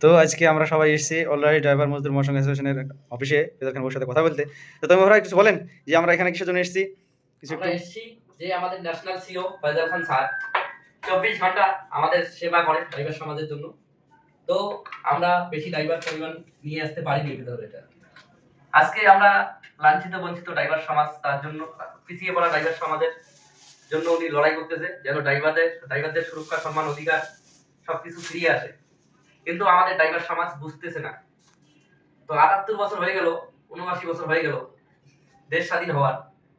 তো আজকে আমরা সবাই এসেছি অলরেডি ড্রাইভার মজদুর মহাসংঘ অ্যাসোসিয়েশনের অফিসে ফেজাল খান বাবুর সাথে কথা বলতে। তো তুমি ভাই কিছু বলেন যে আমরা এখানে কিসের জন্য এসেছি? কিছু আমরা একটু এসেছি যে আমাদের ন্যাশনাল সিও ফয়জাল খান স্যার 24 ঘন্টা আমাদের সেবা করেন ড্রাইভার সমাজের জন্য। তো আমরা বেশি ড্রাইভার পরিমাণ নিয়ে আসতে পারিনি ভিতরে। এটা আজকে আমরা লাঞ্ছিত বঞ্চিত ড্রাইভার সমাজ, তার জন্য পিছিয়ে পড়া ড্রাইভার সমাজের জন্য উনি লড়াই করতেছে যেন ড্রাইভারদের সুরক্ষা, সম্মান, অধিকার সবকিছু ফিরিয়ে আসে। কিন্তু আমাদের ড্রাইভার সমাজ বুঝতেছে না। তো ৭৮ বছর হয়ে গেল, ৭৯ বছর হয়ে গেল দেশ স্বাধীন হওয়ার,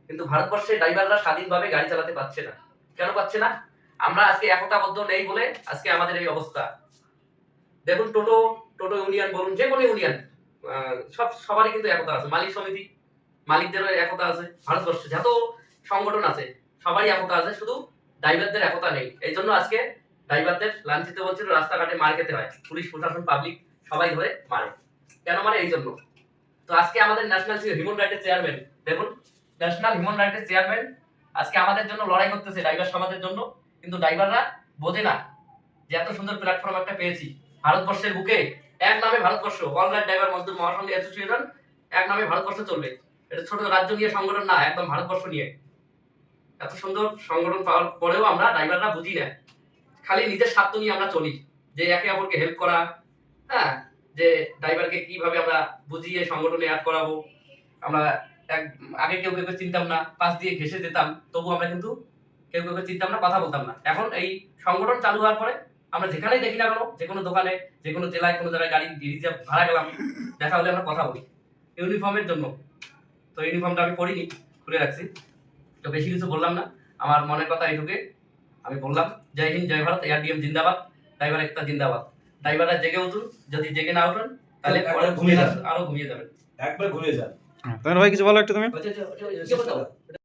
কিন্তু ভারতবর্ষে ড্রাইভাররা স্বাধীনভাবে গাড়ি চালাতে পারছে না। কেন পারছে না? আমরা আজকে একতাবদ্ধ নেই বলে আজকে আমাদের এই অবস্থা। দেখুন, টোটো টোটো ইউনিয়ন বলুন, যে কোনো ইউনিয়ন, সবারই কিন্তু একতা আছে। মালিক সমিতি, মালিকদেরও একতা আছে। ভারতবর্ষে যত সংগঠন আছে সবারই একতা আছে, শুধু ড্রাইভারদের একতা নেই। এই জন্য আজকে ড্রাইভারদের লাঞ্ছিত বঞ্চিত রাস্তাঘাটে মার খেতে হয়। পুলিশ প্রশাসন, পাবলিক সবাই ধরে মারে। কেন মারে? এই জন্য। তো আজকে আমাদের ন্যাশনাল হিউম্যান রাইটের চেয়ারম্যান, দেখুন, ন্যাশনাল হিউম্যান রাইটের চেয়ারম্যান আজকে আমাদের জন্য লড়াই করতেছে, ড্রাইভার সমাজের জন্য। কিন্তু ড্রাইভাররা বোঝে না যে এত সুন্দর প্ল্যাটফর্ম একটা পেয়েছি ভারতবর্ষের বুকে। এক নামে ভারতবর্ষ, অল রাইট ড্রাইভার মজদুর মহাসংঘ অ্যাসোসিয়েশন, এক নামে ভারতবর্ষ চলবে। এটা ছোট রাজ্য নিয়ে সংগঠন না, একদম ভারতবর্ষ নিয়ে। এত সুন্দর সংগঠন পাওয়ার পরেও আমরা ড্রাইভাররা বুঝি না, খালি নিজের স্বার্থ নিয়ে আমরা চলি। যে একে অপরকে হেল্প করা, হ্যাঁ, যে ড্রাইভারকে কিভাবে আমরা বুঝিয়ে সংগঠনে অ্যাড করাবো। আমরা আগে কেউ কেউ চিনতাম না, পাশ দিয়ে ঘেসে যেতাম, তবু আমরা কিন্তু কেউ কেউ চিনতাম না, কথা বলতাম না। এখন এই সংগঠন চালু হওয়ার পরে আমরা যেখানেই দেখি না কেন, যে কোনো দোকানে, যে কোনো জেলায়, কোনো জায়গায় গাড়ি রিজার্ভ ভাড়া গেলাম, দেখা হলে আমরা কথা বলি ইউনিফর্মের জন্য। তো ইউনিফর্মটা আমি পরিনি, খুলে রাখছি। তো বেশি কিছু বললাম না, আমার মনের কথা এইটুকুই আমি বললাম। জয় হিন্দ, জয় ভারত, এআরডিএম জিন্দাবাদ, ড্রাইভার একতা জিন্দাবাদ। ড্রাইভাররা জেগে উঠুন, যদি জেগে না উঠুন তাহলে পরে ঘুমিয়ে যাবেন, আরো ঘুমিয়ে যাবেন, একবার ঘুরে যান। তোমার ভাই কিছু বলো একটু তুমি।